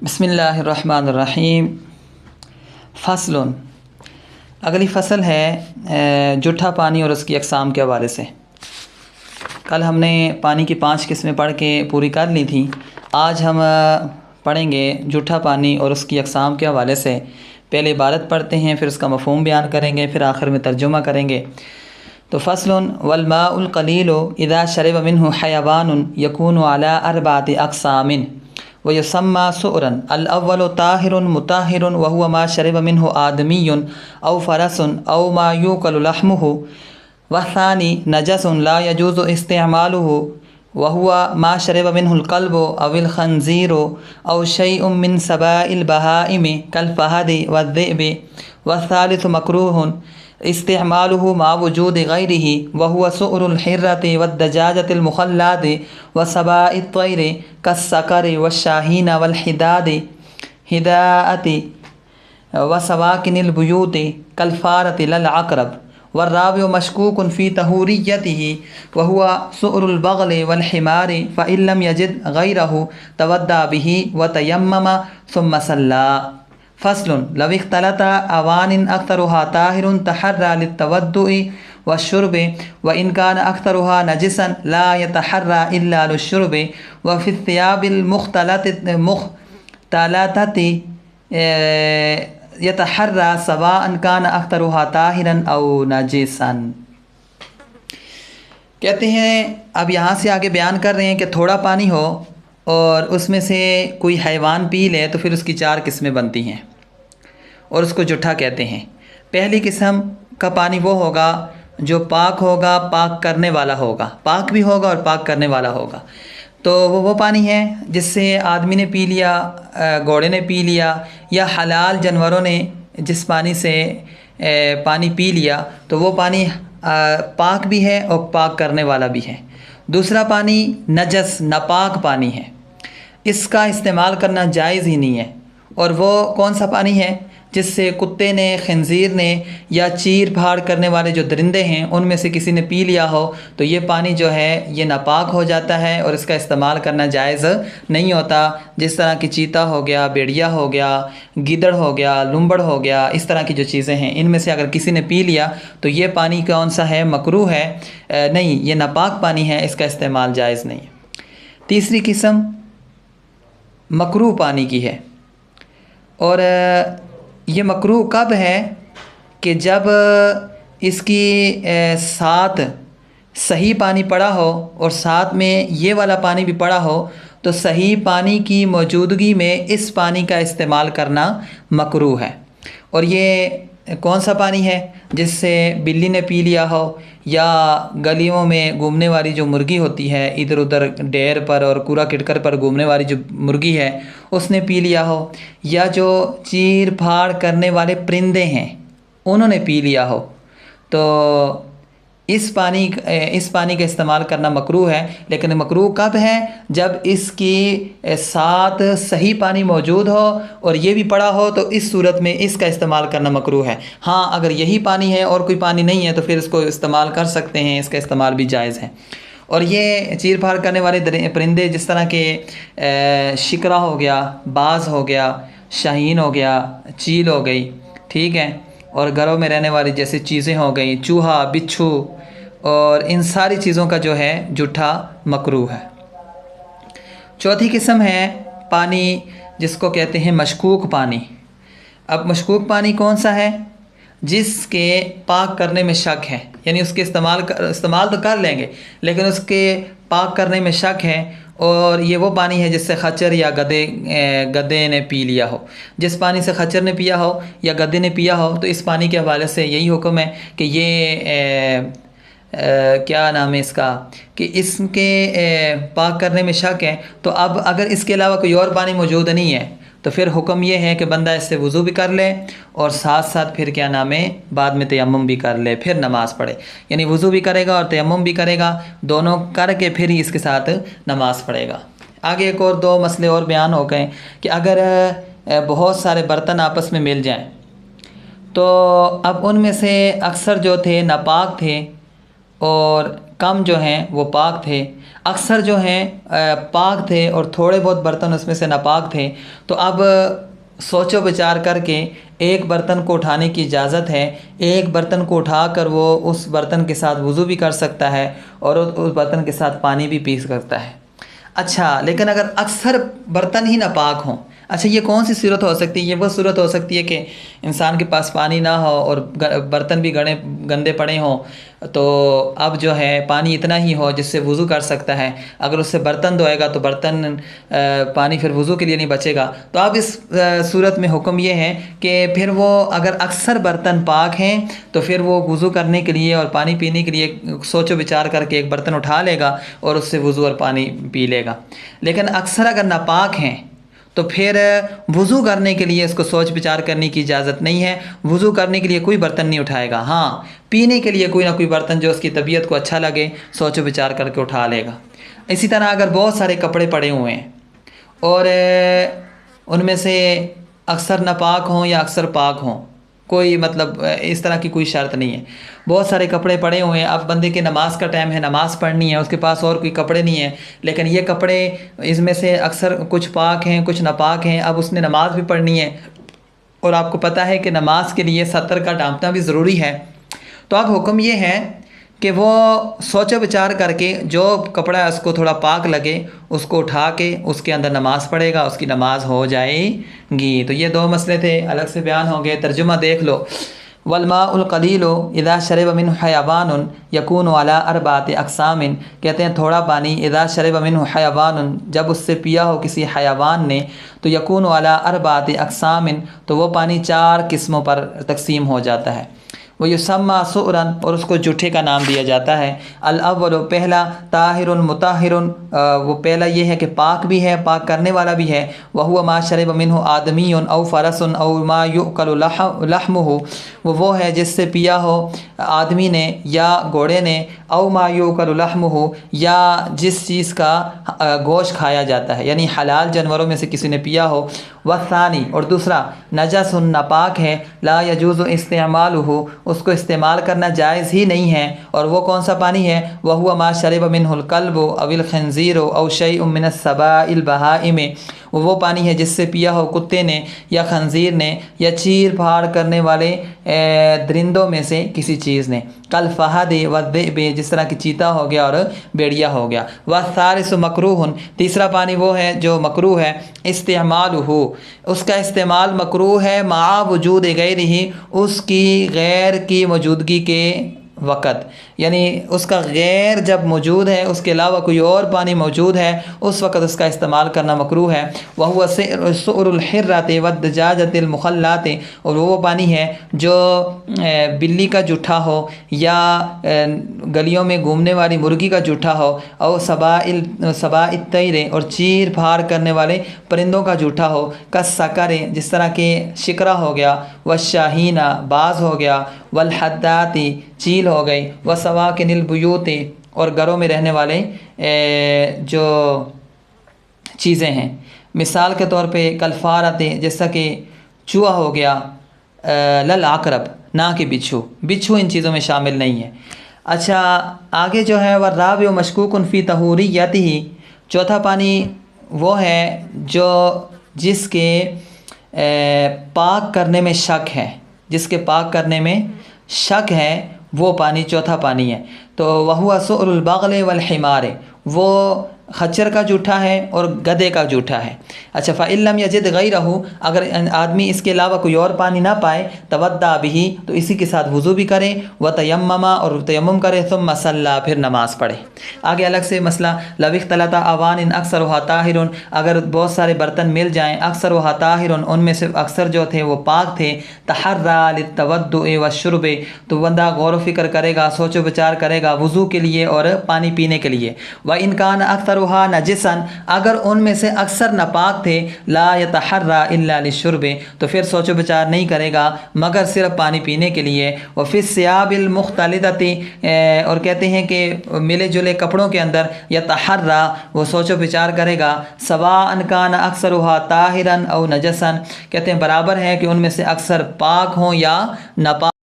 بسم اللہ الرحمن الرحیم۔ فصل، اگلی فصل ہے جٹھا پانی اور اس کی اقسام کے حوالے سے۔ کل ہم نے پانی کی 5 قسمیں پڑھ کے پوری کر لی تھی۔ آج ہم پڑھیں گے جٹھا پانی اور اس کی اقسام کے حوالے سے۔ پہلے عبارت پڑھتے ہیں، پھر اس کا مفہوم بیان کریں گے، پھر آخر میں ترجمہ کریں گے۔ تو فصل، والماء القلیل اذا شرب منه حیوان یکون علی 4 اقسام ویسمى سؤرا۔ الاول طاہر مطہر وهو ما شرب منه آدمی او فرس او ما یوکل لحمه، والثانی نجس لا يجوز استعماله وهو ما شرب منه القلب او الخنزیر او شیء من سباء البہائم كالفہد والذئب۔ والثالث مکروہ استعماله مع وجود غیره وهو سؤر الحرة والدجاجة المخلات وسباء الطير كالسكر والشاهين والحداد هداءة وسواكن البيوت كالفارة للعقرب۔ والرابع مشكوك في طهوريته وهو سؤر البغل والحمار، فإن لم يجد غيره تودع به وتيمم ثم صلى۔ فصل، لو اختلط اوان اکثرها طاہر تحرى للتودع والشرب وان كان اکثرها نجسا لا يتحرى الا للشرب۔ وفي الثياب المختلطة يتحرى سواء كان اکثرها طاہرا او نجسا۔ کہتے ہیں اب یہاں سے آگے بیان کر رہے ہیں کہ تھوڑا پانی ہو اور اس میں سے کوئی حیوان پی لے تو پھر اس کی 4 قسمیں بنتی ہیں اور اس کو جٹھا کہتے ہیں۔ پہلی قسم کا پانی وہ ہوگا جو پاک ہوگا، پاک کرنے والا ہوگا، پاک بھی ہوگا اور پاک کرنے والا ہوگا۔ تو وہ پانی ہے جس سے آدمی نے پی لیا، گھوڑے نے پی لیا، یا حلال جانوروں نے جس پانی سے پانی پی لیا تو وہ پانی پاک بھی ہے اور پاک کرنے والا بھی ہے۔ دوسرا پانی نجس ناپاک پانی ہے، اس کا استعمال کرنا جائز ہی نہیں ہے۔ اور وہ کون سا پانی ہے؟ جس سے کتے نے، خنزیر نے یا چیر پھاڑ کرنے والے جو درندے ہیں ان میں سے کسی نے پی لیا ہو تو یہ پانی جو ہے یہ ناپاک ہو جاتا ہے اور اس کا استعمال کرنا جائز نہیں ہوتا۔ جس طرح کی چیتا ہو گیا، بیڑیا ہو گیا، گیدڑ ہو گیا، لمبڑ ہو گیا، اس طرح کی جو چیزیں ہیں ان میں سے اگر کسی نے پی لیا تو یہ پانی کون سا ہے؟ مکروہ ہے، نہیں، یہ ناپاک پانی ہے، اس کا استعمال جائز نہیں ہے۔ تیسری قسم مکروہ پانی کی ہے، اور یہ مکروہ کب ہے؟ کہ جب اس کی ساتھ صحیح پانی پڑا ہو اور ساتھ میں یہ والا پانی بھی پڑا ہو تو صحیح پانی کی موجودگی میں اس پانی کا استعمال کرنا مکروہ ہے۔ اور یہ کون سا پانی ہے؟ جس سے بلی نے پی لیا ہو، یا گلیوں میں گھومنے والی جو مرغی ہوتی ہے، ادھر ادھر ڈیر پر اور کوڑا کرکٹ پر گھومنے والی جو مرغی ہے اس نے پی لیا ہو، یا جو چیر پھاڑ کرنے والے پرندے ہیں انہوں نے پی لیا ہو تو اس پانی کا استعمال کرنا مکروہ ہے۔ لیکن مکروہ کب ہے؟ جب اس کی ساتھ صحیح پانی موجود ہو اور یہ بھی پڑا ہو تو اس صورت میں اس کا استعمال کرنا مکروہ ہے۔ ہاں، اگر یہی پانی ہے اور کوئی پانی نہیں ہے تو پھر اس کو استعمال کر سکتے ہیں، اس کا استعمال بھی جائز ہے۔ اور یہ چیر پھاڑ کرنے والے پرندے جس طرح کے شکرا ہو گیا، باز ہو گیا، شاہین ہو گیا، چیل ہو گئی، ٹھیک ہے، اور گھروں میں رہنے والی جیسی چیزیں ہو گئیں، چوہا، بچھو، اور ان ساری چیزوں کا جو ہے جٹھا مکروہ ہے۔ چوتھی قسم ہے پانی جس کو کہتے ہیں مشکوک پانی۔ اب مشکوک پانی کون سا ہے؟ جس کے پاک کرنے میں شک ہے، یعنی اس کے استعمال تو کر لیں گے لیکن اس کے پاک کرنے میں شک ہے، اور یہ وہ پانی ہے جس سے خچر یا گدھے نے پی لیا ہو۔ جس پانی سے خچر نے پیا ہو یا گدھے نے پیا ہو تو اس پانی کے حوالے سے یہی حکم ہے کہ یہ کیا نام ہے اس کا، کہ اس کے پاک کرنے میں شک ہے۔ تو اب اگر اس کے علاوہ کوئی اور پانی موجود نہیں ہے تو پھر حکم یہ ہے کہ بندہ اس سے وضو بھی کر لے اور ساتھ ساتھ پھر کیا نام ہے بعد میں تیمم بھی کر لے، پھر نماز پڑھے، یعنی وضو بھی کرے گا اور تیمم بھی کرے گا، دونوں کر کے پھر ہی اس کے ساتھ نماز پڑھے گا۔ آگے ایک اور 2 مسئلے اور بیان ہو گئے کہ اگر بہت سارے برتن آپس میں مل جائیں تو اب ان میں سے اکثر جو تھے ناپاک تھے اور کم جو ہیں وہ پاک تھے۔ اکثر جو ہیں پاک تھے اور تھوڑے بہت برتن اس میں سے ناپاک تھے، تو اب سوچ و بچار کر کے ایک برتن کو اٹھانے کی اجازت ہے، ایک برتن کو اٹھا کر وہ اس برتن کے ساتھ وضو بھی کر سکتا ہے اور اس برتن کے ساتھ پانی بھی پی سکتا ہے۔ اچھا، لیکن اگر اکثر برتن ہی ناپاک ہوں، اچھا یہ کون سی صورت ہو سکتی ہے؟ یہ وہ صورت ہو سکتی ہے کہ انسان کے پاس پانی نہ ہو اور برتن بھی گندے پڑے ہوں، تو اب جو ہے پانی اتنا ہی ہو جس سے وضو کر سکتا ہے۔ اگر اس سے برتن دھوئے گا تو پانی پھر وضو کے لیے نہیں بچے گا۔ تو اب اس صورت میں حکم یہ ہے کہ پھر وہ اگر اکثر برتن پاک ہیں تو پھر وہ وضو کرنے کے لیے اور پانی پینے کے لیے سوچ و بچار کر کے ایک برتن اٹھا لے گا اور اس سے وضو اور پانی پی لے گا۔ لیکن اکثر اگر ناپاک ہیں تو پھر وضو کرنے کے لیے اس کو سوچ بچار کرنے کی اجازت نہیں ہے، وضو کرنے کے لیے کوئی برتن نہیں اٹھائے گا، ہاں پینے کے لیے کوئی نہ کوئی برتن جو اس کی طبیعت کو اچھا لگے سوچ و بچار کر کے اٹھا لے گا۔ اسی طرح اگر بہت سارے کپڑے پڑے ہوئے ہیں اور ان میں سے اکثر ناپاک ہوں یا اکثر پاک ہوں، کوئی مطلب اس طرح کی کوئی شرط نہیں ہے، بہت سارے کپڑے پڑے ہوئے ہیں، اب بندے کے نماز کا ٹائم ہے، نماز پڑھنی ہے، اس کے پاس اور کوئی کپڑے نہیں ہیں، لیکن یہ کپڑے اس میں سے اکثر کچھ پاک ہیں کچھ ناپاک ہیں، اب اس نے نماز بھی پڑھنی ہے اور آپ کو پتہ ہے کہ نماز کے لیے ستر کا ڈھانپنا بھی ضروری ہے، تو اب حکم یہ ہے کہ وہ سوچ و بچار کر کے جو کپڑا اس کو تھوڑا پاک لگے اس کو اٹھا کے اس کے اندر نماز پڑھے گا، اس کی نماز ہو جائے گی۔ تو یہ دو مسئلے تھے، الگ سے بیان ہوں گے، ترجمہ دیکھ لو۔ والماء القلیل اذا شرب منہ حیوان یکون علی اربعۃ اقسام، کہتے ہیں تھوڑا پانی اذا شرب منہ حیوان، جب اس سے پیا ہو کسی حیوان نے، تو یکون علی اربعۃ اقسام، تو وہ پانی 4 قسموں پر تقسیم ہو جاتا ہے۔ ویسمى سؤرا، اور اس کو جوٹھے کا نام دیا جاتا ہے۔ الاول، پہلا، طاہر مطہر، وہ پہلا یہ ہے کہ پاک بھی ہے، پاک کرنے والا بھی ہے۔ وهو ما شرب منه آدمی او فرس او ما یؤکل لحمه، وہ ہے جس سے پیا ہو آدمی نے یا گھوڑے نے، او ما یؤکل لحمه، یا جس چیز کا گوشت کھایا جاتا ہے، یعنی حلال جانوروں میں سے کسی نے پیا ہو۔ والثانی، اور دوسرا، نجس، ناپاک ہے، لا یجوز استعمالہ، اس کو استعمال کرنا جائز ہی نہیں ہے، اور وہ کون سا پانی ہے؟ وَهُوَ مَا شَرِبَ مِنْهُ الْكَلْبُ أَوِ الْخِنْزِيرُ أَوْ شَيْءٌ مِّنَ السَّبَاءِ الْبَهَائِمِ، وہ پانی ہے جس سے پیا ہو کتے نے یا خنزیر نے یا چیر پھاڑ کرنے والے درندوں میں سے کسی چیز نے، کل فہد والذئب، جس طرح کہ چیتا ہو گیا اور بیڑیا ہو گیا۔ والثالث مکروہ، تیسرا پانی وہ ہے جو مکروہ ہے، استعمالہ، اس کا استعمال مکروہ ہے، مع وجود غیرہ، اس کی غیر کی موجودگی کے وقت، یعنی اس کا غیر جب موجود ہے، اس کے علاوہ کوئی اور پانی موجود ہے، اس وقت اس کا استعمال کرنا مکروہ ہے۔ وَهُوَ سُؤْرُ الْحِرَّةِ وَالدَّجَاجَةِ الْمُخَلَّاةِ، اور وہ پانی ہے جو بلی کا جوٹھا ہو یا گلیوں میں گھومنے والی مرغی کا جوٹھا ہو، اور سباء الطیر، اور چیر پھاڑ کرنے والے پرندوں کا جوٹھا ہو، کالسکر، جس طرح کہ شکرا ہو گیا، والشاہین، باز ہو گیا، والحدات، چیل ہو گئی، وسواکن البیوت، اور گھروں میں رہنے والے جو چیزیں ہیں، مثال کے طور پہ کلفارت، جیسا کہ چوہا ہو گیا، للعقرب، نہ کہ بچھو ان چیزوں میں شامل نہیں ہے۔ اچھا آگے جو ہے والرابع مشکوک فی طہوریتہ، چوتھا پانی وہ ہے جو جس کے پاک کرنے میں شک ہے، جس کے پاک کرنے میں شک ہے، وہ پانی چوتھا پانی ہے۔ تو وَهُوَ سُؤْرُ الْبَغْلِ وَالْحِمَارِ، وہ خچر کا جوٹھا ہے اور گدھے کا جوٹھا ہے۔ اچھا فَإِن لَمْ يَجِدْ غَيْرَهُ، اگر آدمی اس کے علاوہ کوئی اور پانی نہ پائے، تَوَضَّأَ بِهِ، تو اسی کے ساتھ وضو بھی کرے، وَتَيَمَّمَ، اور تیمم کرے، ثُمَّ صَلَّى، پھر نماز پڑھے۔ آگے الگ سے مسئلہ، لَوِ اخْتَلَطَ أَوَانٍ أَكْثَرُهَا طَاهِرٌ، اگر بہت سارے برتن مل جائیں، أَكْثَرُهَا طَاهِرٌ، ان میں سے اکثر جو تھے وہ پاک تھے، تَحَرَّى لِلتَّوَضُّءِ وَالشُّرْبِ، تو بندہ غور و فکر کرے گا، سوچ و بچار کرے گا وضو کے لیے اور پانی پینے کے لیے۔ وَإِنْ كَانَ أَكْثَرُهَا نَجِسًا، اگر ان میں سے اکثر ناپاک تھے، لا يتحرى الا للشرب، تو پھر سوچ و بچار نہیں کرے گا مگر صرف پانی پینے کے لیے۔ وفي الثياب المختلطة، اور کہتے ہیں کہ ملے جلے کپڑوں کے اندر، يتحرى، وہ سوچ و بچار کرے گا، سواء كان اكثرها طاهرا او نجسا، کہتے ہیں برابر ہے کہ ان میں سے اکثر پاک ہوں یا ناپاک۔